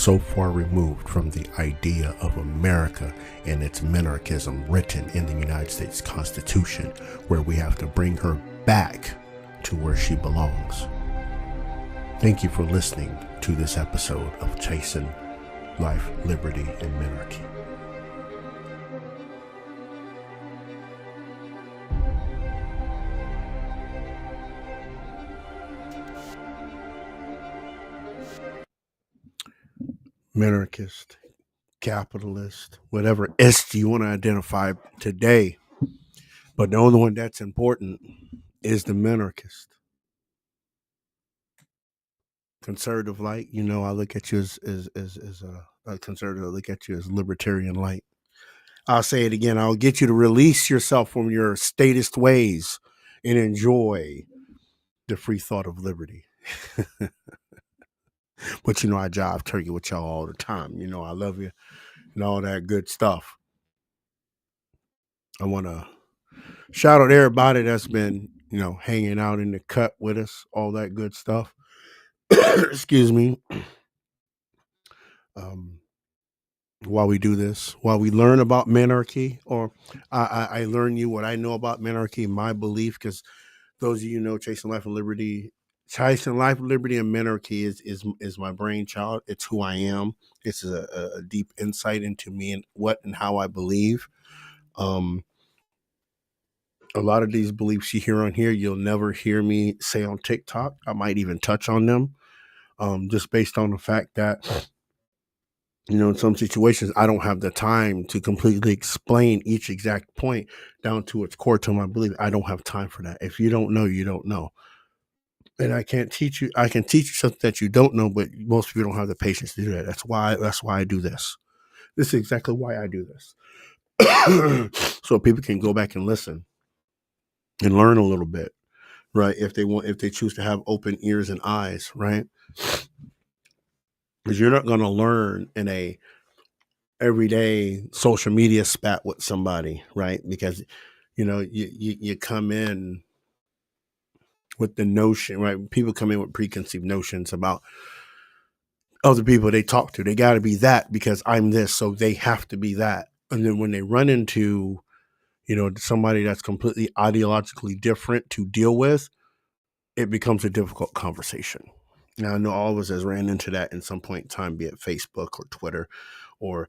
so far removed from the idea of America and its minarchism written in the United States Constitution, where we have to bring her back to where she belongs. Thank you for listening to this episode of Chasing Life, Liberty, and Minarchy. Minarchist, capitalist, whatever S you want to identify today. But the only one that's important is the minarchist. Conservative light, I look at you as a conservative. I look at you as libertarian light. I'll say it again. I'll get you to release yourself from your statist ways and enjoy the free thought of liberty. But I jive turkey with y'all all the time. I love you and all that good stuff. I want to shout out everybody that's been, hanging out in the cut with us, all that good stuff. Excuse me. While we do this, while we learn about minarchy, or I learn you what I know about minarchy, my belief, because those of you know Chasing Life, Liberty, and Minarchy is my brainchild. It's who I am. It's a deep insight into me and what and how I believe. A lot of these beliefs you hear on here, you'll never hear me say on TikTok. I might even touch on them, just based on the fact that, in some situations, I don't have the time to completely explain each exact point down to its core to my belief. I don't have time for that. If you don't know, you don't know. And I can't teach you. I can teach you something that you don't know, but most people don't have the patience to do that. That's why I do this. This is exactly why I do this. So people can go back and listen and learn a little bit, right? If they choose to have open ears and eyes, right? Because you're not going to learn in a everyday social media spat with somebody, right? Because you come in with the notion, right? People come in with preconceived notions about other people they talk to. They got to be that because I'm this, so they have to be that. And then when they run into somebody that's completely ideologically different to deal with, it becomes a difficult conversation. Now, I know all of us has ran into that in some point in time, be it Facebook or Twitter or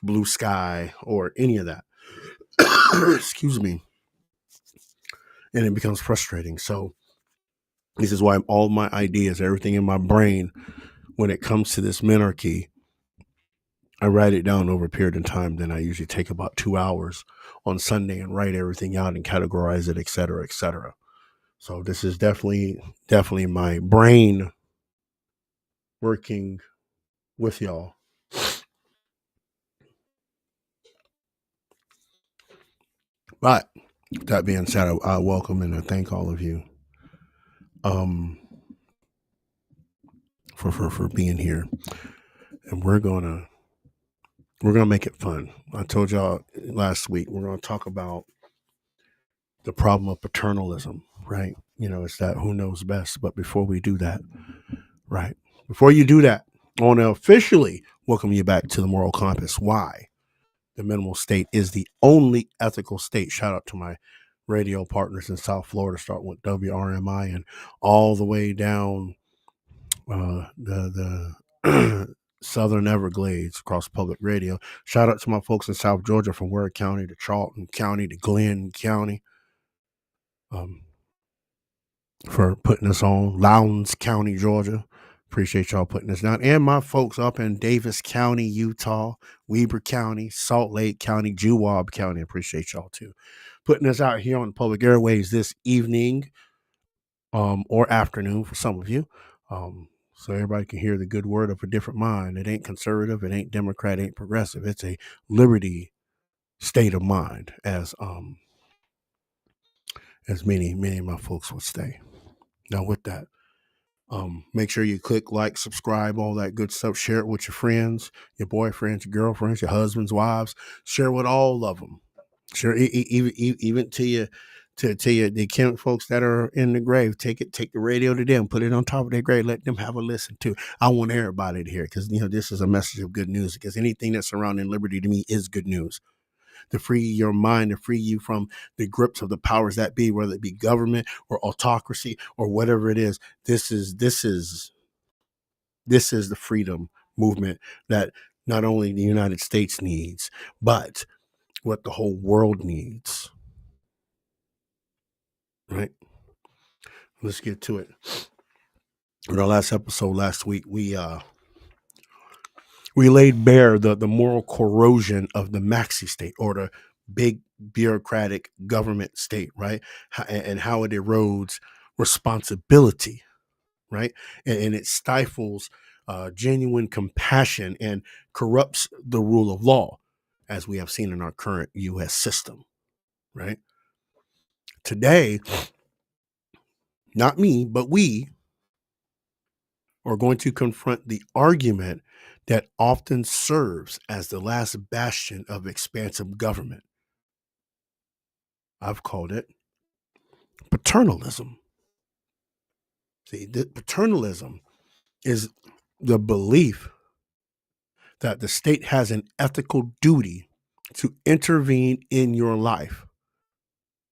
Blue Sky or any of that. Excuse me. And it becomes frustrating. So this is why all my ideas, everything in my brain, when it comes to this minarchy, I write it down over a period of time. Then I usually take about 2 hours on Sunday and write everything out and categorize it, et cetera, et cetera. So this is definitely my brain working with y'all. But that being said, I welcome and I thank all of you for being here. And we're gonna make it fun. I told y'all last week we're gonna talk about the problem of paternalism, right? It's that who knows best. But before we do that, right? Before you do that, I want to officially welcome you back to the Moral Compass. Why? The minimal state is the only ethical state. Shout out to my radio partners in South Florida, starting with WRMI and all the way down the Southern Everglades across public radio. Shout out to my folks in South Georgia, from Ware County to Charlton County to Glenn County, for putting us on. Lowndes County, Georgia. Appreciate y'all putting us down. And my folks up in Davis County, Utah, Weber County, Salt Lake County, Juwab County. Appreciate y'all too. Putting us out here on public airways this evening or afternoon for some of you. So everybody can hear the good word of a different mind. It ain't conservative, it ain't Democrat, it ain't progressive. It's a liberty state of mind, as many of my folks would say. Now with that, make sure you click like, subscribe, all that good stuff. Share it with your friends, your boyfriends, your girlfriends, your husbands, wives. Share with all of them. Share even to to tell you the Kent folks that are in the grave, take the radio to them, put it on top of their grave, let them have a listen too. I want everybody to hear it because this is a message of good news. Because anything that's surrounding liberty to me is good news. To free your mind, to free you from the grips of the powers that be, whether it be government or autocracy or whatever it is. This is the freedom movement that not only the United States needs, but what the whole world needs. Right? Let's get to it. In our last episode last week, we laid bare the moral corrosion of the maxi state, or the big bureaucratic government state, right? And how it erodes responsibility, right? And it stifles genuine compassion and corrupts the rule of law, as we have seen in our current U.S. system, right? Today, not me, but we are going to confront the argument that often serves as the last bastion of expansive government. I've called it paternalism. See, paternalism is the belief that the state has an ethical duty to intervene in your life,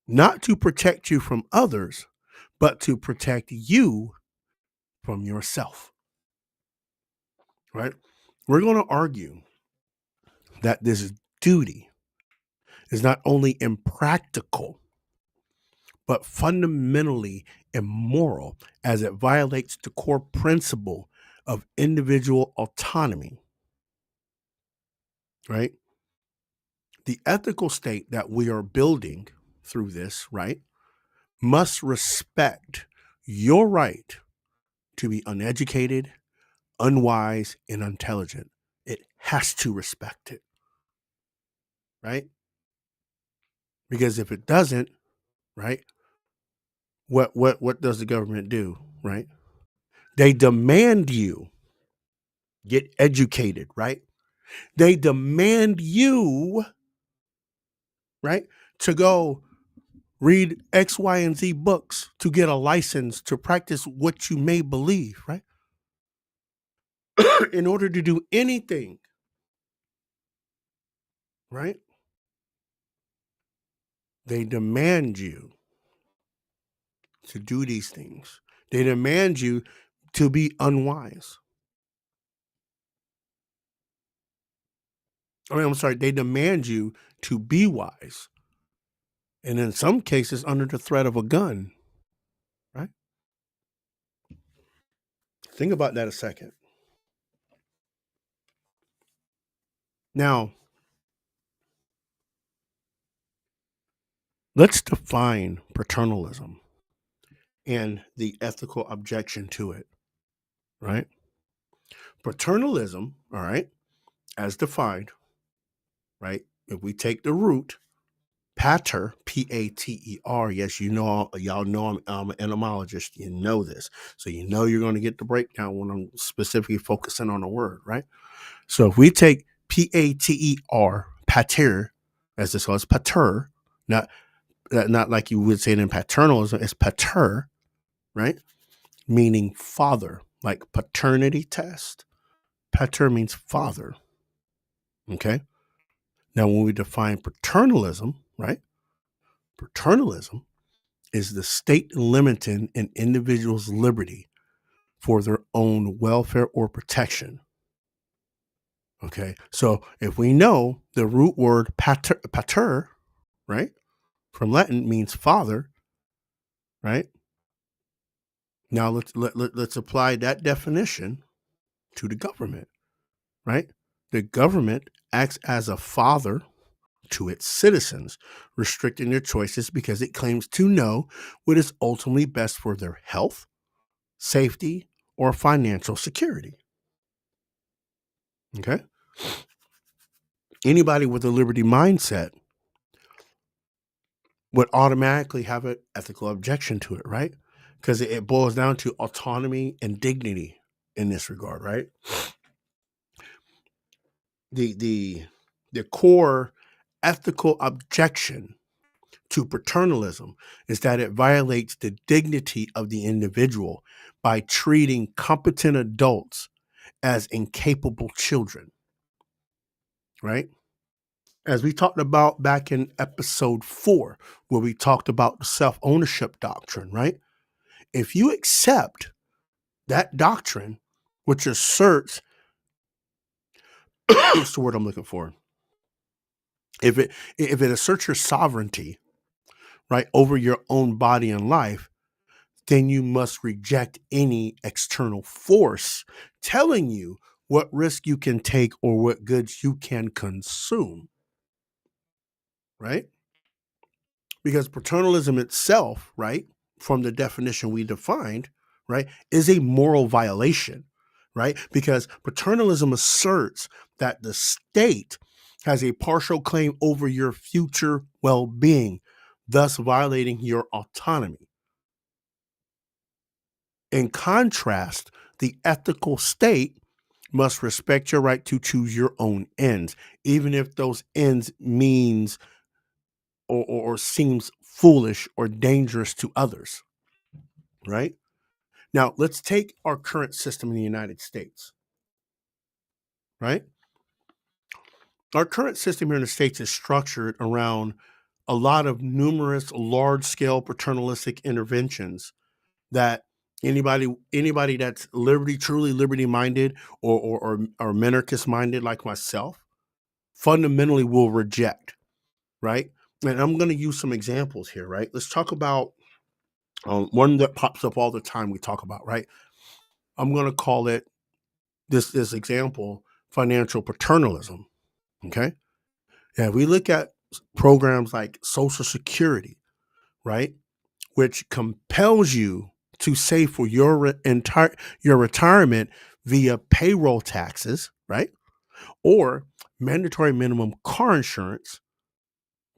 not to protect you from others, but to protect you from yourself. Right? We're going to argue that this duty is not only impractical, but fundamentally immoral, as it violates the core principle of individual autonomy. Right? The ethical state that we are building through this, right, must respect your right to be uneducated, unwise, and unintelligent. It has to respect it, right? Because if it doesn't, right, what does the government do, right? They demand you get educated, right? They demand you, right, to go read X, Y, and Z books to get a license to practice what you may believe, right? In order to do anything, right? They demand you to do these things. They demand you to be unwise. I'm sorry, they demand you to be wise. And in some cases, under the threat of a gun, right? Think about that a second. Now, let's define paternalism and the ethical objection to it, right? Paternalism, all right, as defined, right? If we take the root, pater, Pater, yes, y'all know I'm an etymologist. You know this. So you're going to get the breakdown when I'm specifically focusing on a word, right? So if we take pater, as this was pater, not like you would say it in paternalism, it's pater, right? Meaning father, like paternity test. Pater means father. Okay. Now, when we define paternalism, right? Paternalism is the state limiting an individual's liberty for their own welfare or protection. Okay. So if we know the root word pater, right, from Latin means father, right? Now let's apply that definition to the government, right? The government acts as a father to its citizens, restricting their choices because it claims to know what is ultimately best for their health, safety, or financial security. Okay? Anybody with a liberty mindset would automatically have an ethical objection to it, right? Because it boils down to autonomy and dignity in this regard, right? The core ethical objection to paternalism is that it violates the dignity of the individual by treating competent adults as incapable children, right? As we talked about back in episode 4, where we talked about the self ownership doctrine, right? If you accept that doctrine, which asserts, what's the word I'm looking for? If it asserts your sovereignty, right, over your own body and life, then you must reject any external force telling you what risk you can take or what goods you can consume, right? Because paternalism itself, right, from the definition we defined, right, is a moral violation, right? Because paternalism asserts that the state has a partial claim over your future well being, thus violating your autonomy. In contrast, the ethical state must respect your right to choose your own ends, even if those ends means or seems foolish or dangerous to others, right? Now, let's take our current system in the United States, right? Our current system here in the States is structured around a lot of numerous large-scale paternalistic interventions that anybody that's truly liberty-minded or minarchist-minded like myself fundamentally will reject, right? And I'm going to use some examples here, right? Let's talk about one that pops up all the time we talk about, right? I'm going to call it this example, financial paternalism, okay? Yeah, we look at programs like Social Security, right, which compels you to save for your retirement via payroll taxes, right, or mandatory minimum car insurance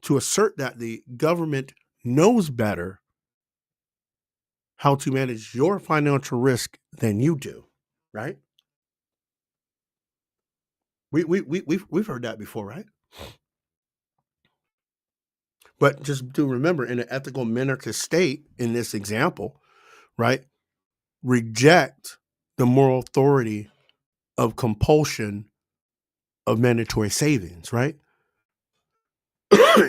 to assert that the government knows better how to manage your financial risk than you do, right? We've heard that before, right? But just to remember, in an ethical minarchist state, in this example, right, reject the moral authority of compulsion of mandatory savings, right?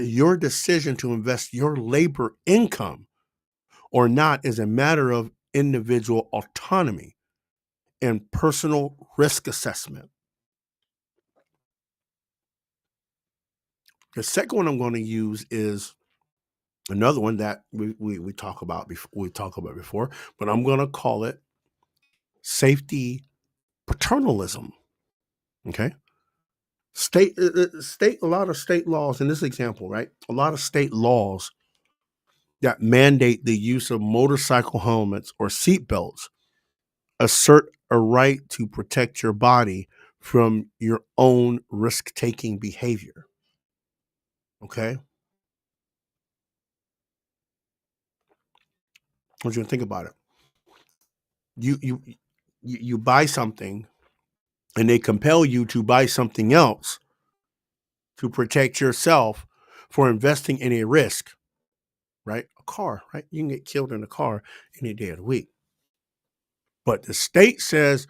Your decision to invest your labor income or not is a matter of individual autonomy and personal risk assessment. The second one I'm going to use is another one that we talk about before, but I'm going to call it safety paternalism. Okay, a lot of state laws in this example, right? A lot of state laws that mandate the use of motorcycle helmets or seatbelts assert a right to protect your body from your own risk-taking behavior. Okay, I want you to think about it. You buy something, and they compel you to buy something else to protect yourself for investing in a risk, right? A car, right? You can get killed in a car any day of the week. But the state says,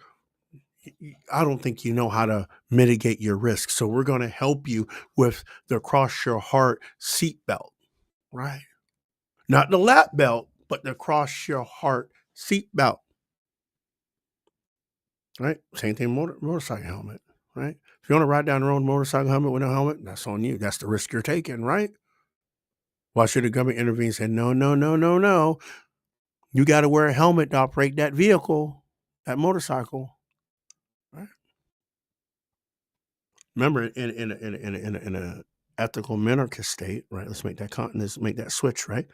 I don't think you know how to mitigate your risk. So we're going to help you with the cross your heart seatbelt, right? Not the lap belt, but the cross your heart seatbelt, right? Same thing, motorcycle helmet, right? If you want to ride down the road motorcycle helmet with no helmet, that's on you. That's the risk you're taking, right? Why should the government intervene and say, no, no, no, no, no? You got to wear a helmet to operate that vehicle, that motorcycle, right? Remember, in a ethical minarchist state, right? Let's make that switch, right?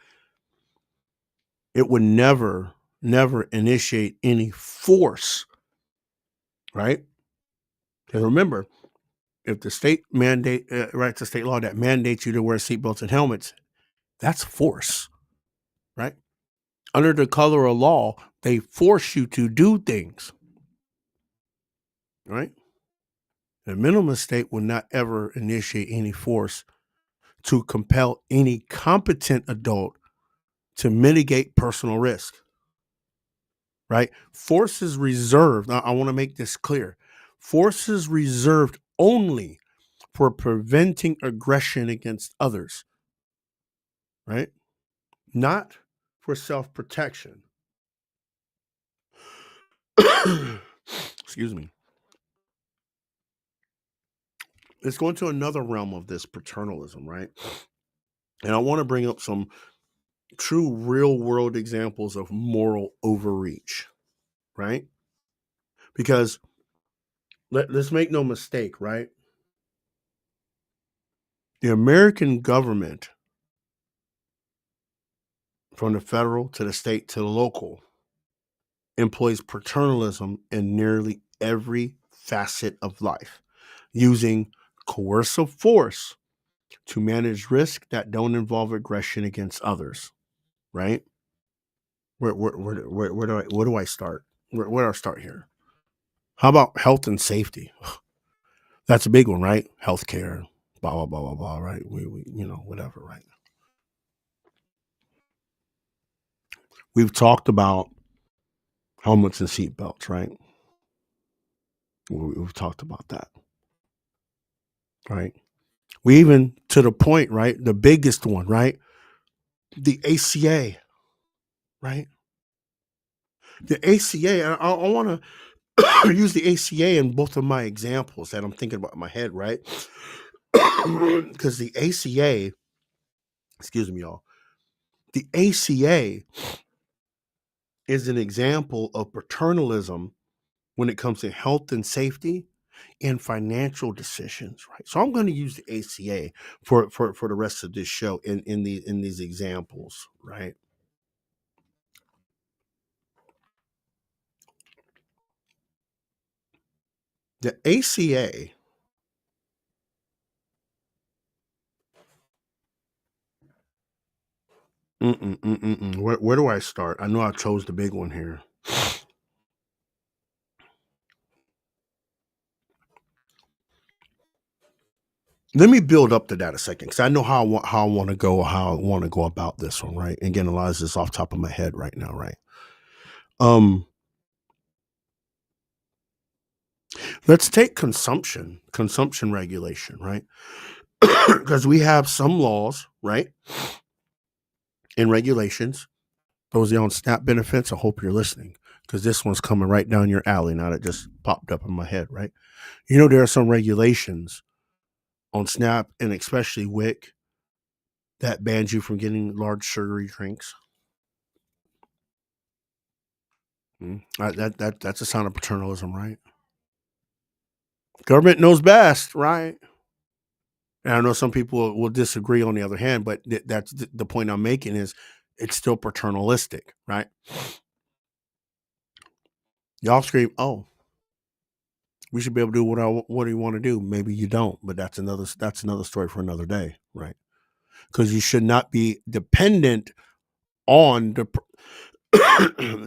It would never initiate any force, right? Because remember, if the state it's a state law that mandates you to wear seatbelts and helmets, that's force, right? Under the color of law, they force you to do things, right? The minimalist state will not ever initiate any force to compel any competent adult to mitigate personal risk, right? Force is reserved. I want to make this clear. Force is reserved only for preventing aggression against others, right? Not for self-protection. Excuse me. Let's go into another realm of this paternalism, right? And I want to bring up some true real world examples of moral overreach, right? Because let's make no mistake, right? The American government, from the federal to the state to the local, employs paternalism in nearly every facet of life, using coercive force to manage risks that don't involve aggression against others, right? Where do I start? Where do I start here? How about health and safety? That's a big one, right? Healthcare, blah blah blah blah blah, right? We whatever, right? We've talked about helmets and seatbelts, right? We've talked about that, right? We even to the point, right? The biggest one, right? The ACA, right? The ACA. I want to use the ACA in both of my examples that I'm thinking about in my head, right? Because the ACA, excuse me, y'all, the ACA is an example of paternalism when it comes to health and safety and financial decisions, right? So I'm going to use the ACA for the rest of this show in these examples, right? The ACA where do I start? I know I chose the big one here. Let me build up to that a second because I know how I want to go, how I want to go about this one, right? Again, a lot of this off the top of my head right now, right? Um, let's take consumption regulation, right? Because we have some laws, right, and regulations. Those are on SNAP benefits. I hope you're listening because this one's coming right down your alley now that just popped up in my head, right? You know, there are some regulations on SNAP and especially WIC that bans you from getting large sugary drinks. That's a sign of paternalism, right? Government knows best, right? And I know some people will disagree on the other hand, but that's the point I'm making is it's still paternalistic, right? Y'all scream, "Oh, we should be able to do what do you want to do?" Maybe you don't, but that's another story for another day, right? Because you should not be dependent on the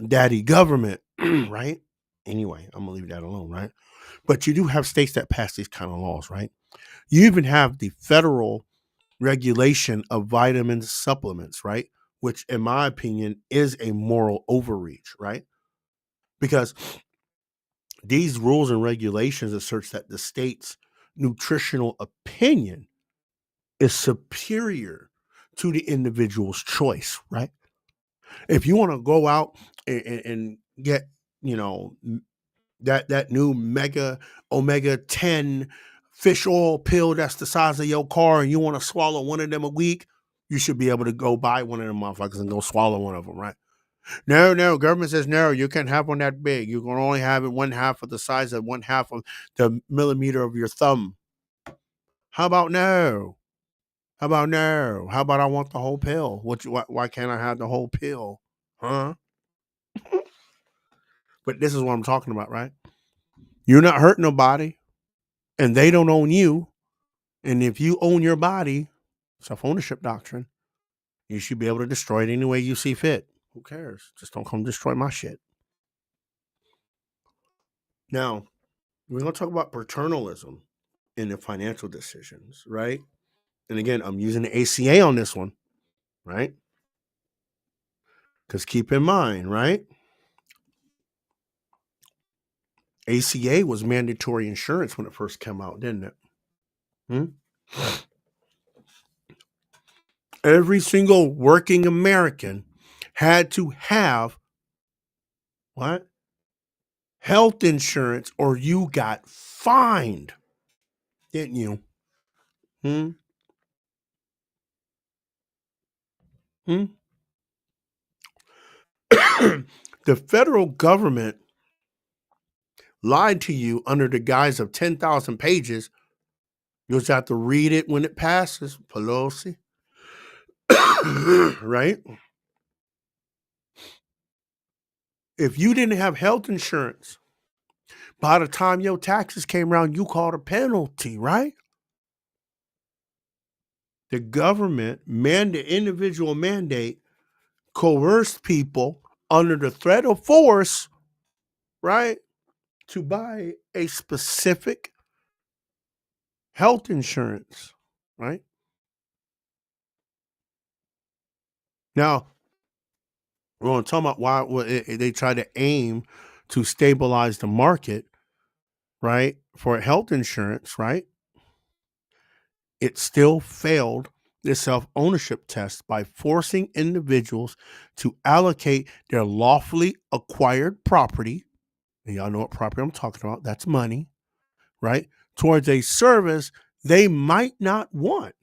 daddy government, right? Anyway, I'm gonna leave that alone, right? But you do have states that pass these kind of laws, right? You even have the federal regulation of vitamin supplements, right? Which, in my opinion, is a moral overreach, right? Because these rules and regulations assert that the state's nutritional opinion is superior to the individual's choice, right? If you want to go out and get, you know, that new mega omega 10 fish oil pill that's the size of your car and you want to swallow one of them a week, you should be able to go buy one of them motherfuckers and go swallow one of them, right? No, government says no, you can't have one that big. You can only have it one half of the size of one half of the millimeter of your thumb. How about no? How about no? How about I want the whole pill? Why can't I have the whole pill? Huh? But this is what I'm talking about, right? You're not hurting nobody, and they don't own you. And if you own your body, self ownership doctrine, you should be able to destroy it any way you see fit. Who cares? Just don't come destroy my shit. Now, we're going to talk about paternalism in the financial decisions, right? And again, I'm using the ACA on this one, right? Because keep in mind, right? ACA was mandatory insurance when it first came out, didn't it? Hmm? Every single working American had to have what? Health insurance, or you got fined, didn't you? Hmm? Hmm? The federal government lied to you under the guise of 10,000 pages. You'll just have to read it when it passes, Pelosi. Right? If you didn't have health insurance, by the time your taxes came around, you called a penalty, right? The government, the individual mandate, coerced people under the threat of force, right, to buy a specific health insurance, right? Now, we're going to talk about why they try to aim to stabilize the market, right, for health insurance, right? It still failed the self-ownership test by forcing individuals to allocate their lawfully acquired property, and y'all know what property I'm talking about, that's money, right, towards a service they might not want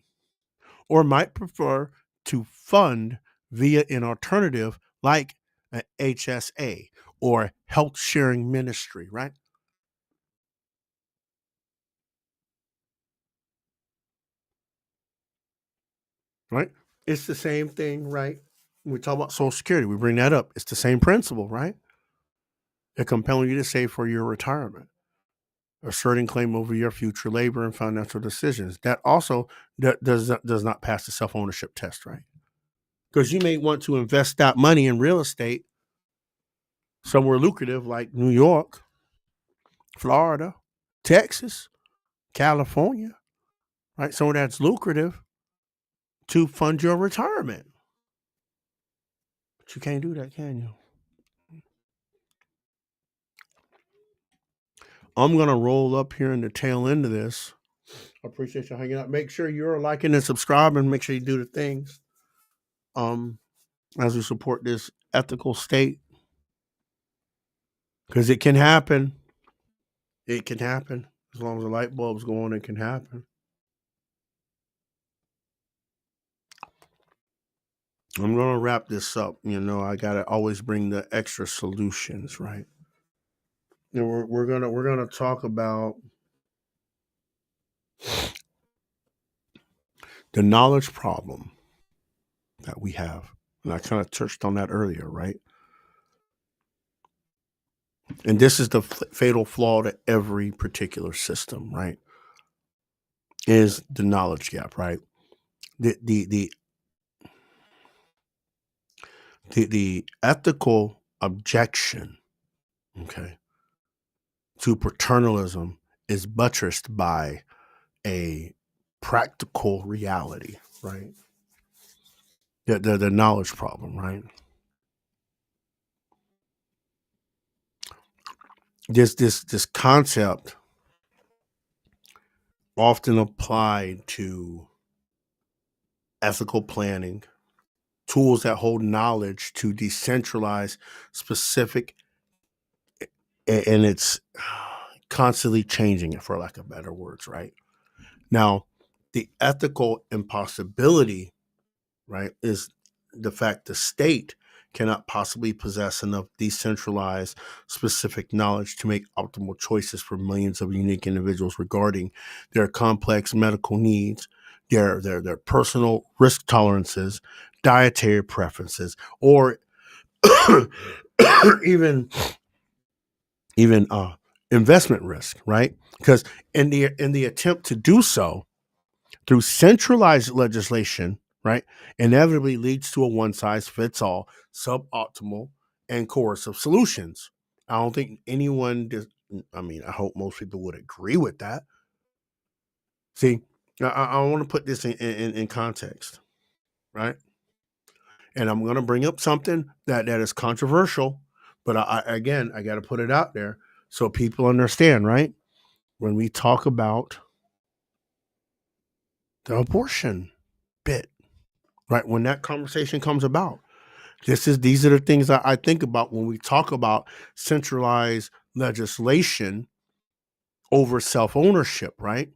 or might prefer to fund via an alternative like an HSA or health sharing ministry, right? Right? It's the same thing, right? We talk about Social Security, we bring that up. It's the same principle, right? They're compelling you to save for your retirement, asserting claim over your future labor and financial decisions. That also does not pass the self ownership test, right? Because you may want to invest that money in real estate somewhere lucrative like New York, Florida, Texas, California, right? Somewhere that's lucrative to fund your retirement. But you can't do that, can you? I'm going to roll up here in the tail end of this. I appreciate you hanging out. Make sure you're liking and subscribing. Make sure you do the things um, as we support this ethical state, because it can happen. It can happen. As long as the light bulbs go on, it can happen. I'm going to wrap this up. You know, I got to always bring the extra solutions, right? And we're gonna talk about the knowledge problem that we have. And I kind of touched on that earlier, right? And this is the fatal flaw to every particular system, right? Is the knowledge gap, right? The the the the ethical objection, okay, to paternalism is buttressed by a practical reality, right? The knowledge problem, right? This concept often applied to ethical planning, tools that hold knowledge to decentralize specific, and it's constantly changing it, for lack of better words, right? Now, the ethical impossibility, right, is the fact the state cannot possibly possess enough decentralized specific knowledge to make optimal choices for millions of unique individuals regarding their complex medical needs, their personal risk tolerances, dietary preferences, or even even investment risk, right? Because in the attempt to do so through centralized legislation, right, inevitably leads to a one size fits all, suboptimal, and coercive solutions. I don't think anyone does. I mean, I hope most people would agree with that. See, I want to put this in context, right? And I'm going to bring up something that is controversial, but again, I got to put it out there so people understand, right? When we talk about the abortion bit, right? When that conversation comes about, these are the things I think about when we talk about centralized legislation over self ownership, right?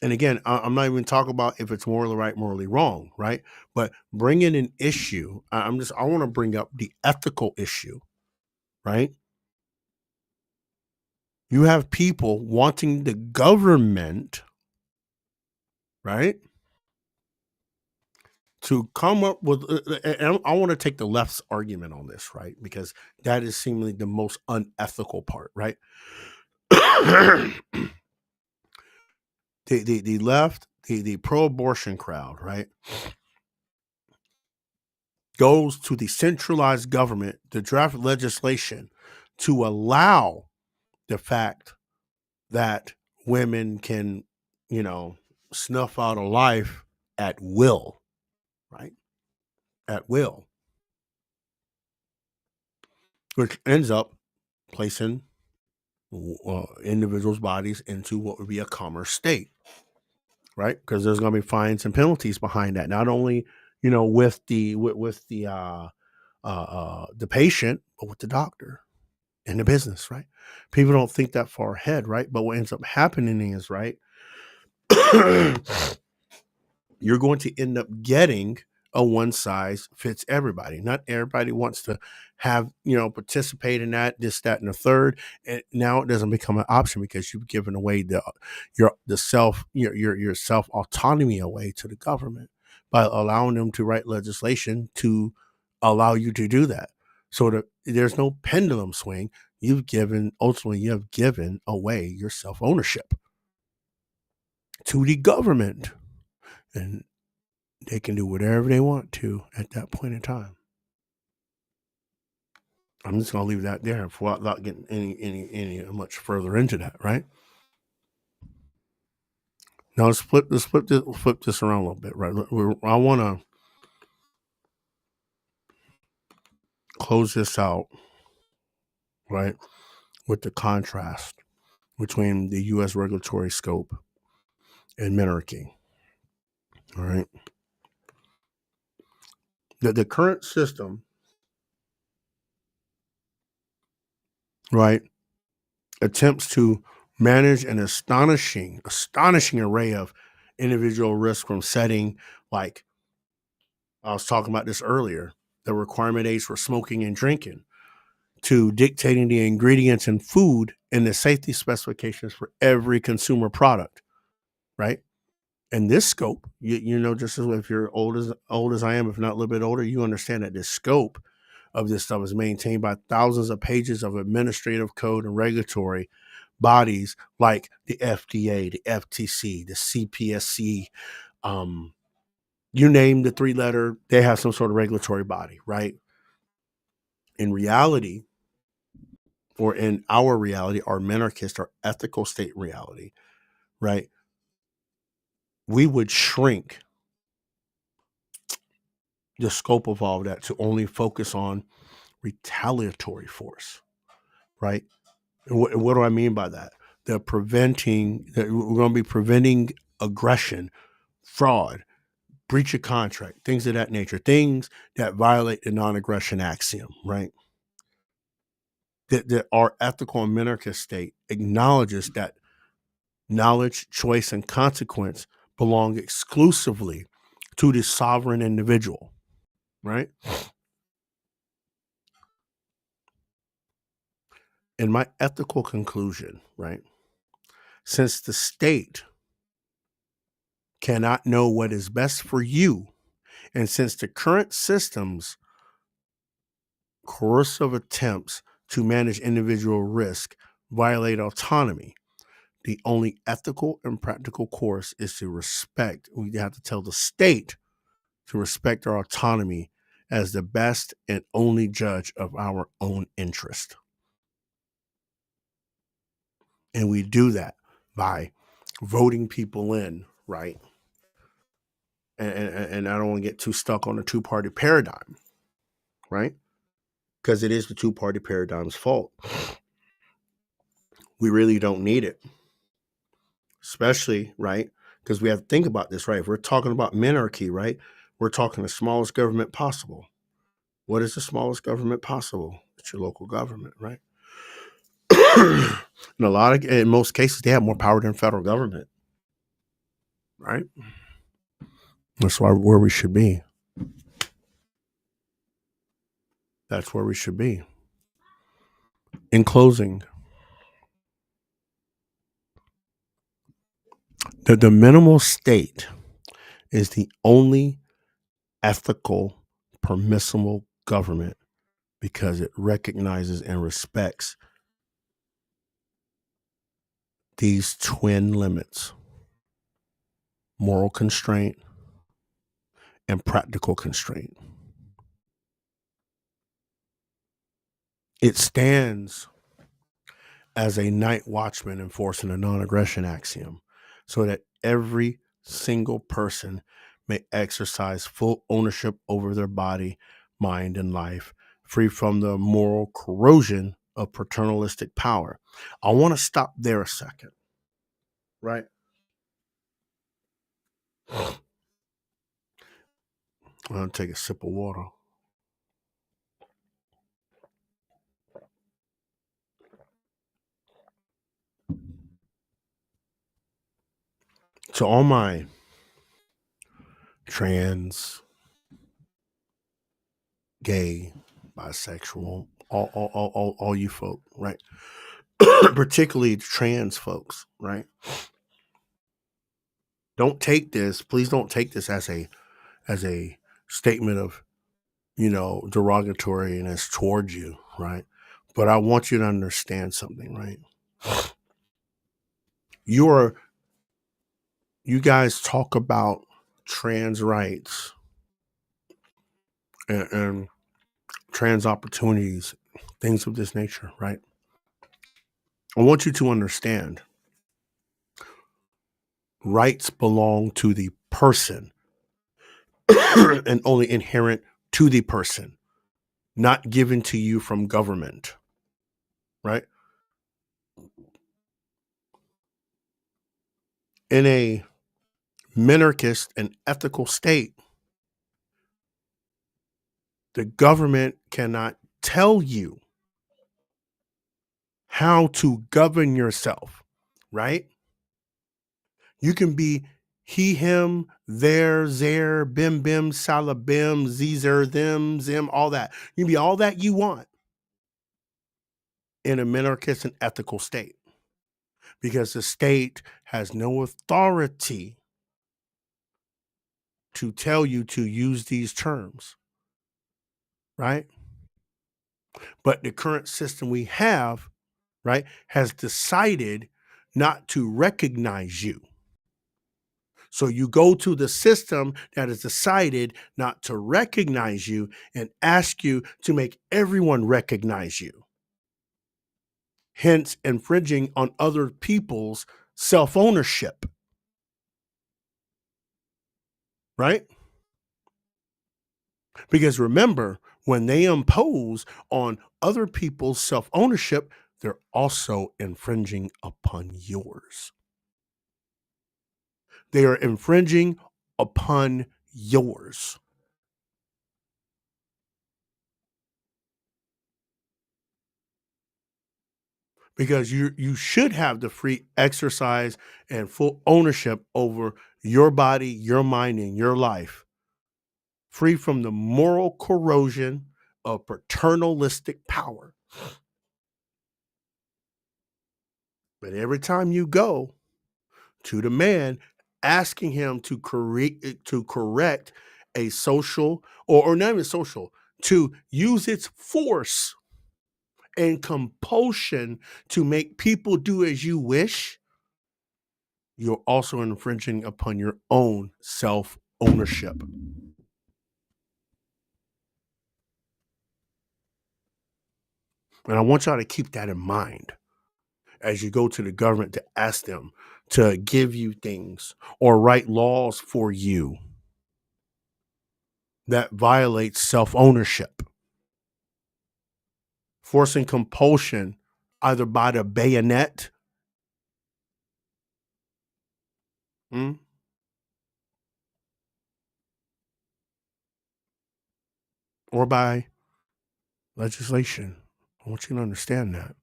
And again, I'm not even talking about if it's morally right, morally wrong, right? But bringing an issue, I want to bring up the ethical issue, right? You have people wanting the government, right, to come up with. And I want to take the left's argument on this, right, because that is seemingly the most unethical part, right? The left, the pro-abortion crowd, right, goes to the centralized government to draft legislation to allow the fact that women can, you know, snuff out a life at will, right? At will, which ends up placing individuals' bodies into what would be a commerce state, right? Because there's going to be fines and penalties behind that. Not only, with the patient, but with the doctor and the business, right? People don't think that far ahead, right? But what ends up happening is, right, you're going to end up getting a one size fits everybody. Not everybody wants to have, participate in that, this, that, and the third. And now it doesn't become an option because you've given away your self autonomy away to the government by allowing them to write legislation to allow you to do that. So there's no pendulum swing. Ultimately, you have given away your self ownership to the government. And they can do whatever they want to at that point in time. I'm just gonna leave that there without getting any much further into that, right? Now flip this around a little bit, right? I want to close this out, right, with the contrast between the U.S. regulatory scope and Minarchy. All right, the current system, right, attempts to manage an astonishing array of individual risk from setting, like I was talking about this earlier, the requirement age for smoking and drinking, to dictating the ingredients in food and the safety specifications for every consumer product, right? And this scope, just as if you're old as I am, if not a little bit older, you understand that this scope of this stuff is maintained by thousands of pages of administrative code and regulatory bodies like the FDA, the FTC, the CPSC, you name the three letter, they have some sort of regulatory body, right? In reality, or in our reality, our minarchist, our ethical state reality, right? We would shrink the scope of all of that to only focus on retaliatory force, right? And what do I mean by that? We're going to be preventing aggression, fraud, breach of contract, things of that nature, things that violate the non-aggression axiom, right? That our ethical and minarchist state acknowledges that knowledge, choice, and consequence belong exclusively to the sovereign individual, right? In my ethical conclusion, right, since the state cannot know what is best for you, and since the current system's coercive attempts to manage individual risk violate autonomy, the only ethical and practical course is to respect. We have to tell the state to respect our autonomy as the best and only judge of our own interest. And we do that by voting people in, right? And I don't want to get too stuck on the two-party paradigm, right? Because it is the two-party paradigm's fault. We really don't need it, especially, right? Because we have to think about this, right? If we're talking about minarchy, right? We're talking the smallest government possible. What is the smallest government possible? It's your local government, right? In most cases, they have more power than federal government, right? That's where we should be. That's where we should be. In closing, the minimal state is the only ethical, permissible government because it recognizes and respects these twin limits: moral constraint and practical constraint. It stands as a night watchman enforcing a non-aggression axiom so that every single person may exercise full ownership over their body, mind, and life, free from the moral corrosion of paternalistic power. I want to stop there a second, right? I'm going to take a sip of water. To all my trans, gay, bisexual, all you folk, right? Particularly trans folks, right? Please don't take this as a statement of, derogatoriness towards you, right? But I want you to understand something, right? You guys talk about trans rights and trans opportunities, things of this nature, right? I want you to understand rights belong to the person and only inherent to the person, not given to you from government, right? In a minarchist and ethical state, the government cannot tell you how to govern yourself, right? You can be he, him, there, zere, bim, bim, salabim, zezer, them, zim, all that. You can be all that you want in a minarchist and ethical state because the state has no authority to tell you to use these terms, right? But the current system we have, right, has decided not to recognize you. So you go to the system that has decided not to recognize you and ask you to make everyone recognize you, hence infringing on other people's self-ownership, right? Because remember, when they impose on other people's self-ownership, they're also infringing upon yours. They are infringing upon yours. Because you should have the free exercise and full ownership over your body, your mind, and your life, free from the moral corrosion of paternalistic power. But every time you go to the man asking him to correct a social or not even social, to use its force and compulsion to make people do as you wish, you're also infringing upon your own self-ownership. And I want y'all to keep that in mind. as you go to the government to ask them to give you things or write laws for you that violates self-ownership, forcing compulsion either by the bayonet, mm, or by legislation. I want you to understand that.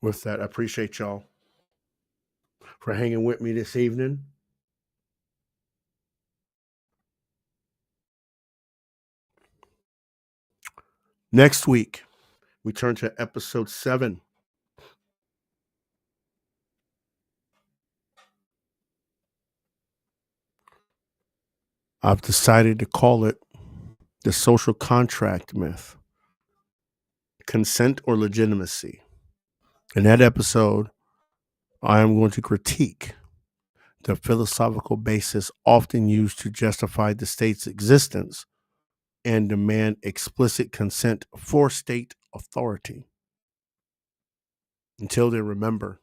With that, I appreciate y'all for hanging with me this evening. Next week, we turn to episode 7. I've decided to call it the social contract myth, consent or legitimacy. In that episode, I am going to critique the philosophical basis often used to justify the state's existence and demand explicit consent for state authority. Until then, remember,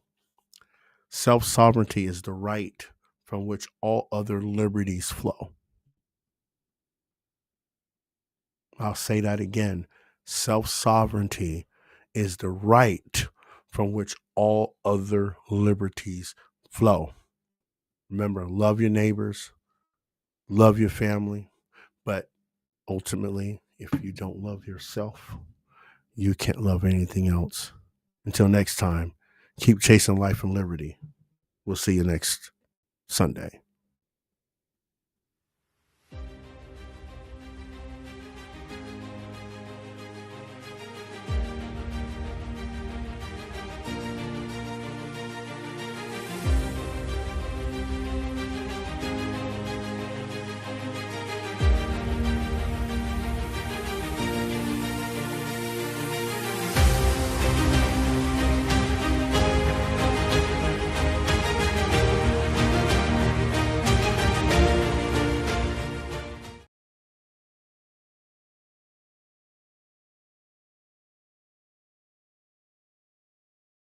self-sovereignty is the right from which all other liberties flow. I'll say that again. Self-sovereignty is the right from which all other liberties flow. Remember, love your neighbors, love your family, but ultimately, if you don't love yourself, you can't love anything else. Until next time, keep chasing life and liberty. We'll see you next Sunday.